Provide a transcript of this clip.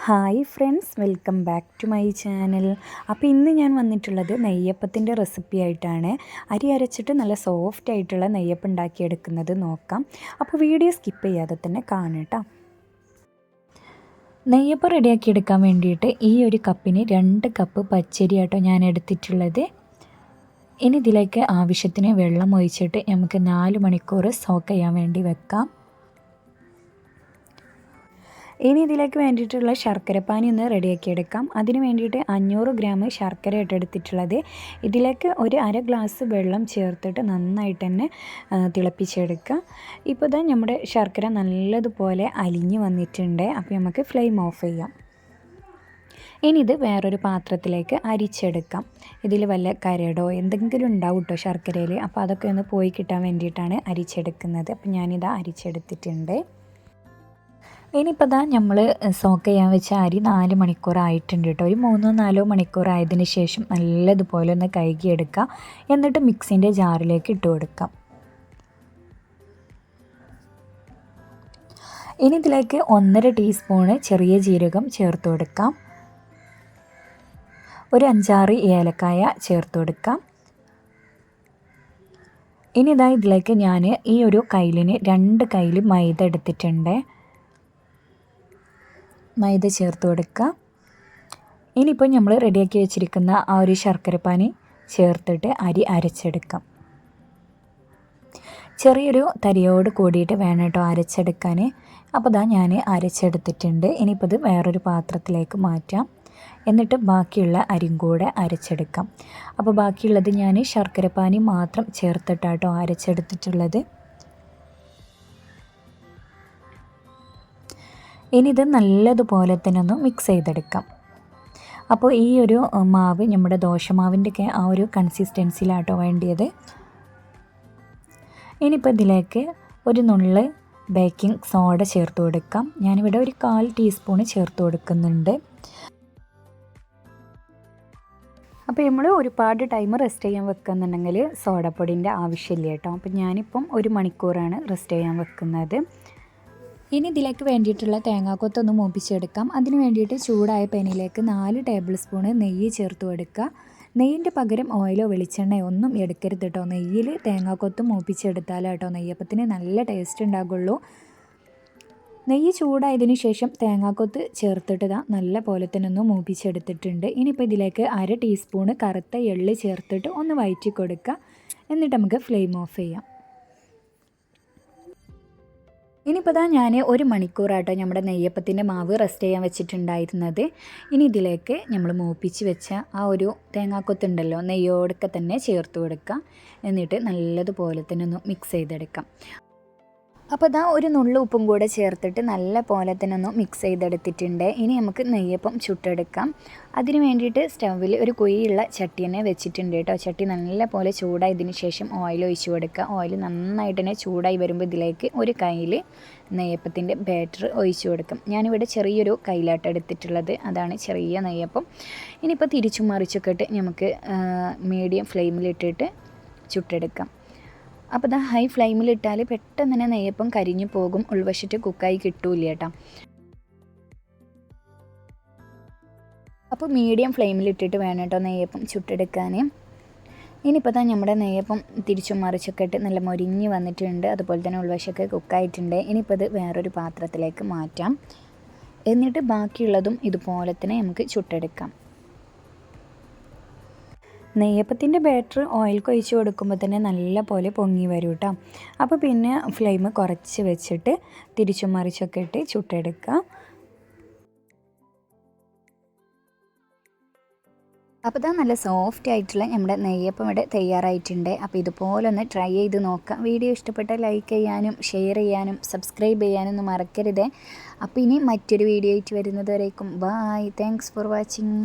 Hi friends, welcome back to my channel. അപ്പോൾ ഇന്ന് ഞാൻ വന്നിട്ടുള്ളത് നെയ്യപ്പത്തിൻ്റെ റെസിപ്പി ആയിട്ടാണ്. അരി അരച്ചിട്ട് നല്ല സോഫ്റ്റ് ആയിട്ടുള്ള നെയ്യപ്പം ഉണ്ടാക്കിയെടുക്കുന്നത് നോക്കാം. അപ്പോൾ വീഡിയോ സ്കിപ്പ് ചെയ്യാതെ തന്നെ കാണട്ടോ. നെയ്യപ്പം റെഡിയാക്കിയെടുക്കാൻ വേണ്ടിയിട്ട് ഈ ഒരു കപ്പിന് 2 കപ്പ് പച്ചരി ആട്ടോ ഞാൻ എടുത്തിട്ടുള്ളത്. ഇനി ഇതിലേക്ക് ആവശ്യത്തിന് വെള്ളം ഒഴിച്ചിട്ട് നമുക്ക് 4 മണിക്കൂർ സോക്ക് ചെയ്യാൻ വേണ്ടി വെക്കാം. ഇനി ഇതിലേക്ക് വേണ്ടിയിട്ടുള്ള ശർക്കരപ്പാനി ഒന്ന് റെഡിയാക്കിയെടുക്കാം. അതിന് വേണ്ടിയിട്ട് 500 ഗ്രാം ശർക്കര എടുത്തിട്ടുള്ളത്. ഇതിലേക്ക് ഒരു അര ഗ്ലാസ് വെള്ളം ചേർത്തിട്ട് നന്നായിട്ട് തന്നെ തിളപ്പിച്ചെടുക്കുക. ഇപ്പോൾ ഇതാ നമ്മുടെ ശർക്കര നല്ലതുപോലെ അലിഞ്ഞ് വന്നിട്ടുണ്ട്. അപ്പോൾ നമുക്ക് ഫ്ലെയിം ഓഫ് ചെയ്യാം. ഇനി ഇത് വേറൊരു പാത്രത്തിലേക്ക് അരിച്ചെടുക്കാം. ഇതിൽ വല്ല കരടോ എന്തെങ്കിലും ഉണ്ടാവും കേട്ടോ ശർക്കരയിൽ. അപ്പോൾ അതൊക്കെ ഒന്ന് പോയി കിട്ടാൻ വേണ്ടിയിട്ടാണ് അരിച്ചെടുക്കുന്നത്. അപ്പോൾ ഞാനിതാ അരിച്ചെടുത്തിട്ടുണ്ട്. ഇനിയിപ്പോൾ നമ്മൾ സോക്ക് ചെയ്യാൻ വെച്ച അരി 4 മണിക്കൂർ ആയിട്ടുണ്ട് കേട്ടോ. ഒരു 3-4 മണിക്കൂർ ആയതിന് ശേഷം നല്ലതുപോലെ ഒന്ന് കഴുകിയെടുക്കുക. എന്നിട്ട് മിക്സിൻ്റെ ജാറിലേക്ക് ഇട്ട് കൊടുക്കാം. ഇനി ഇതിലേക്ക് 1.5 ടീസ്പൂണ് ചെറിയ ജീരകം ചേർത്ത് കൊടുക്കാം. ഒരു 5-6 ഏലക്കായ ചേർത്ത് കൊടുക്കാം. ഇനി ഇതാ ഇതിലേക്ക് ഞാൻ ഈ ഒരു കയ്യിലിന് 2 കയ്യിൽ മൈദ എടുത്തിട്ടുണ്ട്. മൈദ ചേർത്ത് കൊടുക്കുക. ഇനിയിപ്പോൾ നമ്മൾ റെഡിയാക്കി വെച്ചിരിക്കുന്ന ആ ഒരു ശർക്കരപ്പാനി ചേർത്തിട്ട് അരി അരച്ചെടുക്കാം. ചെറിയൊരു തരിയോട് കൂടിയിട്ട് വേണം കേട്ടോ അരച്ചെടുക്കാൻ. അപ്പോൾ ഇതാ ഞാൻ അരച്ചെടുത്തിട്ടുണ്ട്. ഇനിയിപ്പോൾ ഇത് വേറൊരു പാത്രത്തിലേക്ക് മാറ്റാം. എന്നിട്ട് ബാക്കിയുള്ള അരിയും കൂടെ അരച്ചെടുക്കാം. അപ്പോൾ ബാക്കിയുള്ളത് ഞാൻ ശർക്കരപ്പാനി മാത്രം ചേർത്തിട്ടാട്ടോ അരച്ചെടുത്തിട്ടുള്ളത്. ഇനി ഇത് നല്ലതുപോലെ തന്നെ ഒന്ന് മിക്സ് ചെയ്തെടുക്കാം. അപ്പോൾ ഈ ഒരു മാവ് നമ്മുടെ ദോശമാവിൻ്റെയൊക്കെ ആ ഒരു കൺസിസ്റ്റൻസിയിലാട്ടോ വേണ്ടിയത്. ഇനിയിപ്പോൾ ഇതിലേക്ക് ഒരു നുള്ള് ബേക്കിംഗ് സോഡ ചേർത്ത് കൊടുക്കാം. ഞാനിവിടെ ഒരു 1/4 ടീസ്പൂൺ ചേർത്ത് കൊടുക്കുന്നുണ്ട്. അപ്പോൾ നമ്മൾ ഒരുപാട് ടൈം റെസ്റ്റ് ചെയ്യാൻ വെക്കുന്നുണ്ടെങ്കിൽ സോഡപ്പൊടിൻ്റെ ആവശ്യമില്ല കേട്ടോ. അപ്പോൾ ഞാനിപ്പം 1 മണിക്കൂറാണ് റെസ്റ്റ് ചെയ്യാൻ വെക്കുന്നത്. ഇനി ഇതിലേക്ക് വേണ്ടിയിട്ടുള്ള തേങ്ങാക്കൊത്തൊന്ന് മൂപ്പിച്ചെടുക്കാം. അതിന് വേണ്ടിയിട്ട് ചൂടായ പാനിലേക്ക് 4 ടേബിൾ സ്പൂണ് നെയ്യ് ചേർത്ത് കൊടുക്കുക. നെയ്യിൻ്റെ പകരം ഓയിലോ വെളിച്ചെണ്ണയോ ഒന്നും എടുക്കരുത് കേട്ടോ. നെയ്യിൽ തേങ്ങാക്കൊത്ത് മൂപ്പിച്ചെടുത്താലോ കേട്ടോ നെയ്യപ്പത്തിന് നല്ല ടേസ്റ്റ് ഉണ്ടാകുള്ളൂ. നെയ്യ് ചൂടായതിന് ശേഷം തേങ്ങാക്കൊത്ത് ചേർത്തിട്ട് നല്ല പോലെ തന്നെ ഒന്ന് മൂപ്പിച്ചെടുത്തിട്ടുണ്ട്. ഇനിയിപ്പോൾ ഇതിലേക്ക് 1/2 ടീസ്പൂണ് കറുത്ത എള്ള് ചേർത്തിട്ട് ഒന്ന് വഴറ്റി കൊടുക്കുക. എന്നിട്ട് നമുക്ക് ഫ്ലെയിം ഓഫ് ചെയ്യാം. ഇനിയിപ്പോൾ ഞാൻ 1 മണിക്കൂറാട്ടോ നമ്മുടെ നെയ്യപ്പത്തിൻ്റെ മാവ് റെസ്റ്റ് ചെയ്യാൻ വെച്ചിട്ടുണ്ടായിരുന്നത്. ഇനി ഇതിലേക്ക് നമ്മൾ മൂപ്പിച്ച് വെച്ച ആ ഒരു തേങ്ങാക്കൊത്തുണ്ടല്ലോ നെയ്യോടൊക്കെ തന്നെ ചേർത്ത് കൊടുക്കുക. എന്നിട്ട് നല്ലതുപോലെ തന്നെ ഒന്ന് മിക്സ് ചെയ്തെടുക്കാം. അപ്പോൾ ഒരു നുള്ളു ഉപ്പും കൂടെ ചേർത്തിട്ട് നല്ല പോലെ തന്നെ ഒന്ന് മിക്സ് ചെയ്തെടുത്തിട്ടുണ്ട്. ഇനി നമുക്ക് നെയ്യപ്പം ചുട്ടെടുക്കാം. അതിന് വേണ്ടിയിട്ട് സ്റ്റൗവിൽ ഒരു കുഴിയുള്ള ചട്ടി തന്നെ വെച്ചിട്ടുണ്ട് കേട്ടോ. ചട്ടി നല്ല പോലെ ചൂടായതിന് ശേഷം ഓയിൽ ഒഴിച്ച് കൊടുക്കുക. ഓയിൽ നന്നായിട്ട് തന്നെ ചൂടായി വരുമ്പോൾ ഇതിലേക്ക് ഒരു കയ്യിൽ നെയ്യപ്പത്തിൻ്റെ ബാറ്റർ ഒഴിച്ച് കൊടുക്കും. ഞാനിവിടെ ചെറിയൊരു കയ്യിലാട്ട് എടുത്തിട്ടുള്ളത്. അതാണ് ചെറിയ നെയ്യപ്പം. ഇനിയിപ്പോൾ തിരിച്ചും മറിച്ചൊക്കെ ഇട്ട് നമുക്ക് മീഡിയം ഫ്ലെയിമിലിട്ടിട്ട് ചുട്ടെടുക്കാം. അപ്പോൾ ഹൈ ഫ്ലെയിമിലിട്ടാൽ പെട്ടെന്ന് തന്നെ നെയ്യപ്പം കരിഞ്ഞു പോകും. ഉൾവശത്ത് കുക്കായി കിട്ടൂല കേട്ടോ. അപ്പോൾ മീഡിയം ഫ്ലെയിമിലിട്ടിട്ട് വേണം കേട്ടോ നെയ്യപ്പം ചുട്ടെടുക്കാൻ. ഇനിയിപ്പോൾ നമ്മുടെ നെയ്യപ്പം തിരിച്ചും മറിച്ചൊക്കെ ഇട്ട് നല്ല മൊരിഞ്ഞ് വന്നിട്ടുണ്ട്. അതുപോലെ തന്നെ ഉൾവശമൊക്കെ കുക്കായിട്ടുണ്ട്. ഇനിയിപ്പോൾ ഇത് വേറൊരു പാത്രത്തിലേക്ക് മാറ്റാം. എന്നിട്ട് ബാക്കിയുള്ളതും ഇതുപോലെ തന്നെ നമുക്ക് ചുട്ടെടുക്കാം. നെയ്യപ്പത്തിൻ്റെ ബാറ്റർ ഓയിൽ ഒഴിച്ച് കൊടുക്കുമ്പോൾ തന്നെ നല്ല പോലെ പൊങ്ങി വരും കേട്ടോ. അപ്പോൾ പിന്നെ ഫ്ലെയിം കുറച്ച് വെച്ചിട്ട് തിരിച്ചും മറിച്ചൊക്കെ ഇട്ട് ചുട്ടെടുക്കുക. അപ്പോൾ നല്ല സോഫ്റ്റ് ആയിട്ടുള്ള നമ്മുടെ നെയ്യപ്പം ഇവിടെ തയ്യാറായിട്ടുണ്ട്. അപ്പോൾ ഇതുപോലെ ഒന്ന് ട്രൈ ചെയ്ത് നോക്കാം. വീഡിയോ ഇഷ്ടപ്പെട്ടാൽ ലൈക്ക് ചെയ്യാനും ഷെയർ ചെയ്യാനും സബ്സ്ക്രൈബ് ചെയ്യാനൊന്നും മറക്കരുത്. അപ്പോൾ ഇനി മറ്റൊരു വീഡിയോ ആയിട്ട് വരുന്നത് വരേക്കും ബൈ. Thanks for watching.